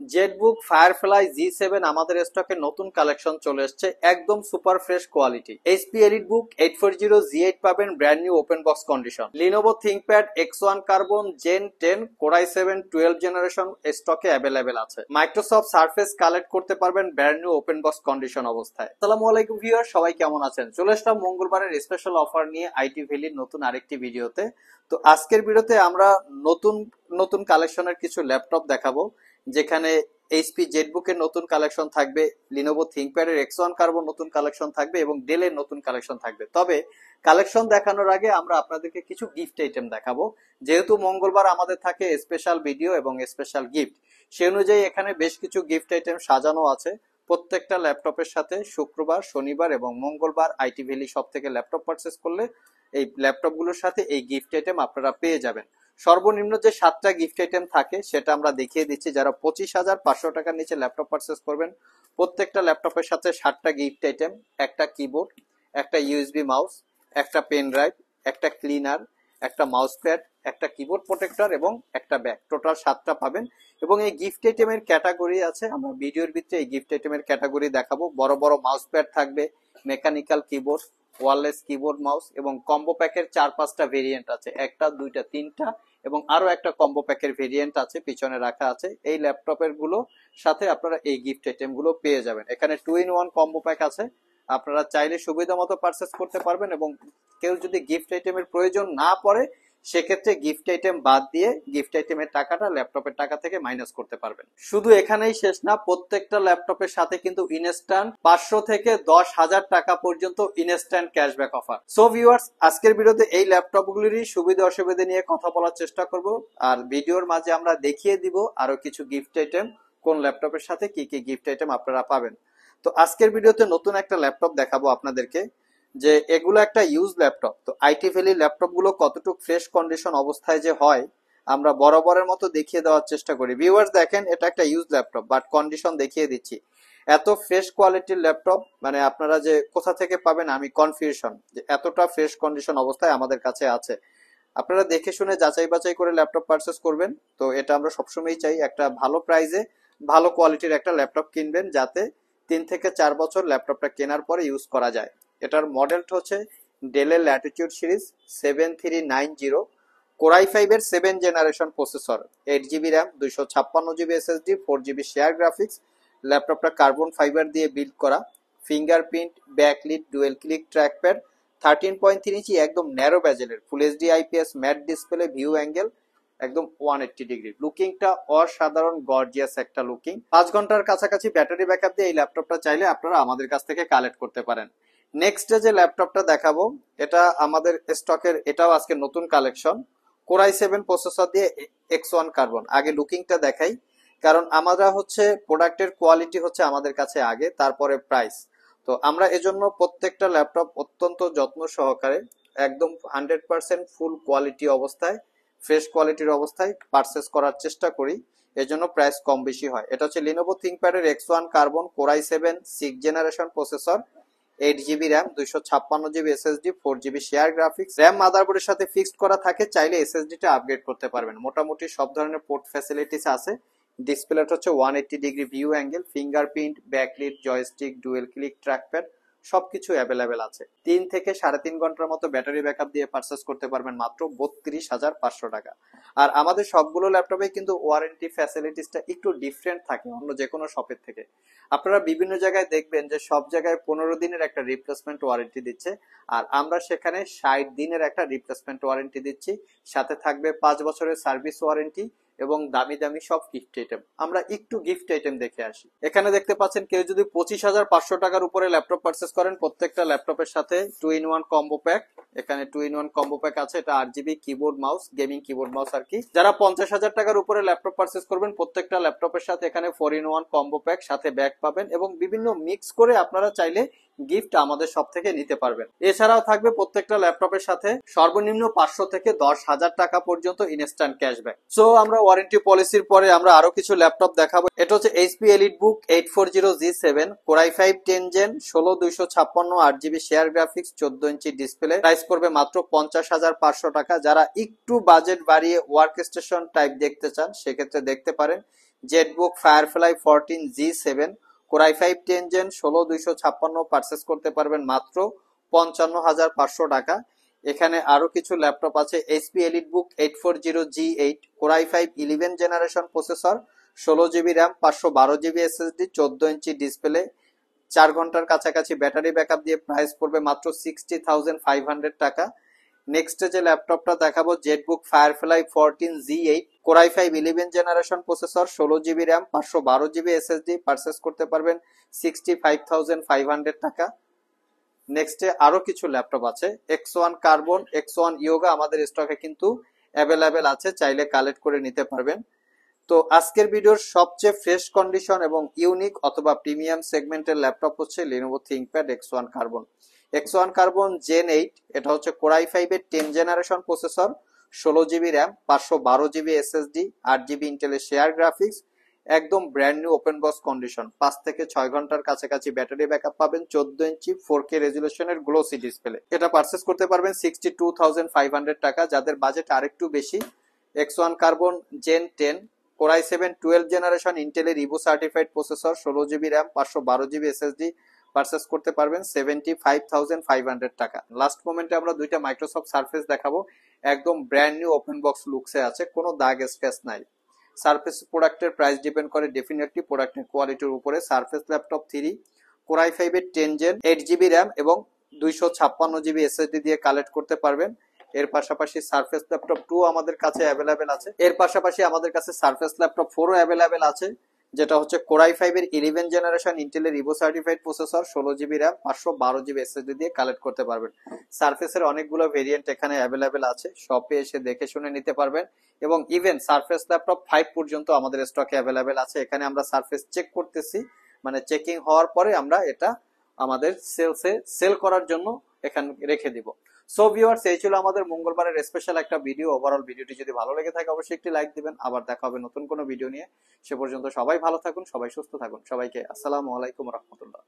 Jetbook firefly জি7 আমাদের স্টকে নতুন কালেকশন চলে এসেছে, একদম super fresh quality. HP EliteBook 840 G8 পাবেন brand new open box condition. Lenovo ThinkPad X1 carbon gen 10 core i 7 12 generation স্টকে অ্যাভেলেবেল আছে। মাইক্রোসফট সারফেস কালেক্ট করতে পারবেন brand new open box condition অবস্থায়। আসসালামু আলাইকুম ভিউয়ার, সবাই কেমন আছেন? চলে আসলাম মঙ্গলবারের স্পেশাল অফার নিয়ে আইটি ভ্যালির নতুন আরেকটি ভিডিওতে। তো আজকের ভিডিওতে আমরা নতুন নতুন কালেকশনের কিছু ল্যাপটপ দেখাবো, যেখানে এইচপি জেটবুকের নতুন কালেকশন থাকবে, লিনোভো থিংকপ্যাডের X1 কার্বন নতুন কালেকশন থাকবে এবং ডেলের নতুন কালেকশন থাকবে। তবে কালেকশন দেখানোর আগে আমরা আপনাদেরকে কিছু গিফট আইটেম দেখাবো। যেহেতু মঙ্গলবার আমাদের থাকে স্পেশাল ভিডিও এবং স্পেশাল গিফট, সে অনুযায়ী এখানে বেশ কিছু গিফট আইটেম সাজানো আছে। প্রত্যেকটা ল্যাপটপের সাথে শুক্রবার, শনিবার এবং মঙ্গলবার আইটি ভ্যালি শপ থেকে ল্যাপটপ পারচেস করলে এই ল্যাপটপগুলোর সাথে এই গিফট আইটেম আপনারা পেয়ে যাবেন। সর্বনিম্ন যে 7টা গিফট আইটেম থাকে সেটা আমরা দেখিয়ে দিচ্ছি। যারা 25,500 টাকার নিচে ল্যাপটপ পারচেস করবেন, প্রত্যেকটা ল্যাপটপের সাথে 7টা গিফট আইটেম, একটা কিবোর্ড, একটা ইউএসবি মাউস, একটা পেন ড্রাইভ, একটা ক্লিনার, একটা মাউস প্যাড, একটা কিবোর্ড প্রোটেক্টর এবং একটা ব্যাগ, টোটাল 7টা পাবেন। এবং এই গিফট আইটেমের ক্যাটাগরি আছে, আমরা ভিডিওর ভিতরে এই গিফট আইটেমের ক্যাটাগরি দেখাবো। বড় বড় মাউস প্যাড থাকবে, mechanical keyboard, wireless keyboard mouse এবং কম্বো প্যাকের 4-5টা ভেরিয়েন্ট আছে, একটা, দুইটা, তিনটা এবং আরো একটা কম্বো প্যাকের ভেরিয়েন্ট আছে পিছনে রাখা আছে। এই ল্যাপটপের গুলো সাথে আপনারা এই গিফট আইটেম গুলো পেয়ে যাবেন। এখানে 2-in-1 কম্বো প্যাক আছে, আপনারা চাইলে সুবিধা মতো পারচেস করতে পারবেন এবং কেউ যদি গিফট আইটেমের প্রয়োজন না পড়ে সেক্ষেত্রে গিফট আইটেম বাদ দিয়ে গিফট আইটেমের টাকাটা ল্যাপটপের টাকা থেকে মাইনাস করতে পারবেন। শুধু এখানেই শেষ না, প্রত্যেকটা ল্যাপটপের সাথে কিন্তু ইনস্ট্যান্ট 500 থেকে 10,000 টাকা পর্যন্ত instant cashback offer. So viewers, আজকের ভিডিওতে এই ল্যাপটপগুলিরই সুবিধা অসুবিধা নিয়ে কথা বলার চেষ্টা করব, আর ভিডিওর মাঝে আমরা দেখিয়ে দিব আরো কিছু গিফট আইটেম, কোন ল্যাপটপের সাথে কি কি গিফট আইটেম আপনারা পাবেন। তো আজকের ভিডিওতে নতুন একটা ল্যাপটপ দেখাবো আপনাদেরকে, যে এগুলো একটা ইউজ ল্যাপটপ। তো আইটি ভ্যালি ল্যাপটপ গুলো কতটুকু ফ্রেশ কন্ডিশন অবস্থায় যে হয় আমরা বরাবরের মতো দেখিয়ে দেওয়ার চেষ্টা করি। ভিউয়ার্স দেখেন, এটা একটা ইউজ ল্যাপটপ বাট কন্ডিশন দেখিয়ে দিচ্ছি। এত ফ্রেশ কোয়ালিটির ল্যাপটপ মানে আপনারা যে কোথা থেকে পাবেন আমি কনফিউশন, যে এতটা ফ্রেশ কন্ডিশন অবস্থায় আমাদের কাছে আছে। আপনারা দেখে শুনে যাচাই বাছাই করে ল্যাপটপ পারচেস করবেন। তো এটা আমরা সবসময়ই চাই, একটা ভালো প্রাইসে ভালো কোয়ালিটির একটা ল্যাপটপ কিনবেন, যাতে 3 থেকে 4 বছর ল্যাপটপটা কেনার পরে ইউজ করা যায়। এটার মডেলটা হচ্ছে ডেলের ল্যাটিটিউড সিরিজ 7390, কোরাই 5 এর 7 generation processor, 8 GB RAM, 256 GB SSD, 4 GB share graphics. ল্যাপটপটা কার্বন ফাইবার দিয়ে বিল্ড করা, fingerprint, backlit, dual click trackpad, 13.3 inch একদম ন্যারো ব্যাজেলের full HD IPS matte display, view angle একদম 180 ডিগ্রি। লুকিংটা অসাধারণ গর্জিয়াস একটা looking. 5 ঘন্টার কাছাকাছি ব্যাটারি ব্যাকআপ দিয়ে এই ল্যাপটপটা চাইলে আপনারা আমাদের কাছ থেকে কালেক্ট করতে পারেন। নেক্সট যে ল্যাপটপটা দেখাবো, এটা আমাদের স্টকের, এটাও আজকে নতুন কালেকশন, কোরাই 7 প্রসেসর দিয়ে X1 কার্বন। আগে লুকিংটা দেখাই, কারণ আমরা হচ্ছে প্রোডাক্টের কোয়ালিটি হচ্ছে আমাদের কাছে আগে, তারপরে প্রাইস। তো আমরা এজন্য প্রত্যেকটা ল্যাপটপ অত্যন্ত যত্ন সহকারে একদম 100% ফুল কোয়ালিটি অবস্থায়, ফ্রেশ কোয়ালিটির অবস্থায় পারচেস করার চেষ্টা করি, এজন্য প্রাইস কম বেশি হয়। এটা হচ্ছে লিনোভো থিংকপ্যাডের X1 carbon core i 7 6 generation processor, 8 GB RAM, 256 GB SSD, 4 GB share graphics. RAM মাদারবোর্ডের সাথে ফিক্সড করা থাকে, চাইলে এসএসডিটা আপগ্রেড করতে পারবেন। মোটামুটি সব ধরনের পোর্ট ফ্যাসিলিটিস আছে। ডিসপ্লেটা হচ্ছে 180 degree view angle, fingerprint, backlit, joystick, dual click trackpad সবকিছু অ্যাভেলেবেল আছে। 3 থেকে 3.5 ঘন্টার মতো ব্যাটারি ব্যাকআপ দিয়ে পারচেস করতে পারবেন মাত্র 32,500 টাকা। আর আমাদের সবগুলো ল্যাপটপে কিন্তু ওয়ারেন্টি ফ্যাসিলিটিসটা একটু ডিফারেন্ট থাকে অন্য যে কোনো শপের থেকে। আপনারা বিভিন্ন জায়গায় দেখবেন যে সব জায়গায় 15 দিনের একটা রিপ্লেসমেন্ট ওয়ারেন্টি দিচ্ছে, আর আমরা সেখানে 60 দিনের একটা রিপ্লেসমেন্ট ওয়ারেন্টি দিচ্ছি। সাথে থাকবে 5 বছরের সার্ভিস ওয়ারেন্টি এবং দামি দামি সব গিফট আইটেম। আমরা একটু গিফট আইটেম দেখে আসি। এখানে দেখতে পাচ্ছেন, কেউ যদি 25,500 টাকার উপরে ল্যাপটপ পারচেস করেন, প্রত্যেকটা ল্যাপটপের সাথে 2-in-1 কম্বো প্যাক। এখানে 2-in-1 কম্বো প্যাক আছে, এটা 8 GB keyboard mouse, gaming keyboard mouse আর কি। যারা 50,000 টাকার উপরে ল্যাপটপ পারচেস করবেন, প্রত্যেকটা ল্যাপটপের সাথে এখানে 4-in-1 কম্বো প্যাক সাথে ব্যাগ পাবেন এবং বিভিন্ন মিক্স করে আপনারা চাইলে গিফট আমাদের সব থেকে নিতে পারবেন। এছাড়াও থাকবে প্রত্যেকটা ল্যাপটপের সাথে সর্বনিম্ন 500 থেকে 10,000 টাকা পর্যন্ত ইনস্ট্যান্ট ক্যাশব্যাক। সো আমরা ওয়ারেন্টি পলিসির পরে আমরা আরো কিছু ল্যাপটপ দেখাবো। এটা হচ্ছে HP EliteBook 840 G7 core i 5 10 gen 16256, 8 GB share graphics, 14 inch display. Price করবে মাত্র 50,500 টাকা। যারা একটু বাজেট বাড়িয়ে ওয়ার্ক স্টেশন টাইপ দেখতে চান সেক্ষেত্রে দেখতে পারেন ZBook Firefly 14G7 core i5 10 gen 16256 purchase করতে পারবেন মাত্র 55,500 টাকা। এখানে আরো কিছু ল্যাপটপ আছে, HP EliteBook 840G8 core i5 11 generation processor, 16GB RAM, 512GB SSD, 14 inch display, 4 ঘন্টার কাছাকাছি ব্যাটারি ব্যাকআপ দিয়ে প্রাইস পড়বে মাত্র 60,500 টাকা। নেক্সট যে ল্যাপটপটা দেখাবো Jetbook firefly 14Z8 core i5 11 generation processor, 16GB RAM, 512GB SSD, purchase করতে পারবেন 65,500 টাকা। নেক্সটে আরো কিছু ল্যাপটপ আছে, X1 কার্বন, X1 ইয়োগা আমাদের স্টকে কিন্তু অ্যাভেলেবেল আছে, চাইলে কালেক্ট করে নিতে পারবেন। তো আজকের ভিডিওর সবচেয়ে ফ্রেশ কন্ডিশন এবং ইউনিক অথবা প্রিমিয়াম সেগমেন্টের ল্যাপটপ হচ্ছে Lenovo ThinkPad X1 Carbon. X1 carbon gen 8, এটা হচ্ছে কোর i5 এর 10 generation processor, 16GB RAM, 512GB SSD, 8GB ইন্টেলের শেয়ার গ্রাফিক্স, একদম brand new open box condition, 5 থেকে 6 ঘন্টার কাছাকাছি ব্যাটারি ব্যাকআপ পাবেন, 14 ইঞ্চি 4K রেজুলেশনের গ্লোসি ডিসপ্লে। এটা পারচেস করতে পারবেন 62,500 টাকা। যাদের বাজেট আরেকটু বেশি, X1 carbon gen 10 core i7 12 generation ইন্টেলের Evo certified processor, 16GB RAM, 512GB SSD, purchase করতে পারবেন 75,500 টাকা। লাস্ট মোমেন্টে আমরা দুইটা মাইক্রোসফট সারফেস দেখাবো, একদম ব্র্যান্ড নিউ ওপেন বক্স লুকসে আছে, কোনো দাগ স্ক্র্যাচ নাই। সারফেস প্রোডাক্টের প্রাইস ডিপেন্ড করে ডেফিনেটলি প্রোডাক্টের কোয়ালিটির উপরে। সারফেস ল্যাপটপ 3 কোর i5 এর 10 জেন 8GB র্যাম এবং 256GB এসএসডি দিয়ে কালেক্ট করতে পারবেন। এর পাশাপাশি সারফেস ল্যাপটপ 2 আমাদের কাছে অ্যাভেলেবেল আছে। এর পাশাপাশি আমাদের কাছে সারফেস ল্যাপটপ 4ও অ্যাভেলেবেল আছে, যেটা হচ্ছে কোর i5 এর 11 জেনারেশন ইন্টেলের Evo certified processor, 16GB RAM, 512GB SSD দিয়ে কালেক্ট করতে পারবেন। সারফেসের অনেকগুলো ভেরিয়েন্ট এখানে অ্যাভেলেবেল আছে, শপে এসে দেখে শুনে নিতে পারবেন। এবং ইভেন সারফেস ল্যাপটপ 5 পর্যন্ত আমাদের স্টকে অ্যাভেলেবেল আছে। এখানে আমরা সারফেস চেক করতেছি, মানে চেকিং হওয়ার পরে আমরা এটা আমাদের সেলসে সেল করার জন্য এখানে রেখে দিব। সো ভিউয়ার্স, এই ছিল আমাদের মঙ্গলবারের স্পেশাল একটা ভিডিও। ওভারঅল ভিডিওটি যদি ভালো লেগে থাকে অবশ্যই একটি লাইক দিবেন। আবার দেখা হবে নতুন কোনো ভিডিও নিয়ে। সে পর্যন্ত সবাই ভালো থাকুন, সবাই সুস্থ থাকুন। সবাইকে আসসালামু আলাইকুম রহমতুল্লাহ।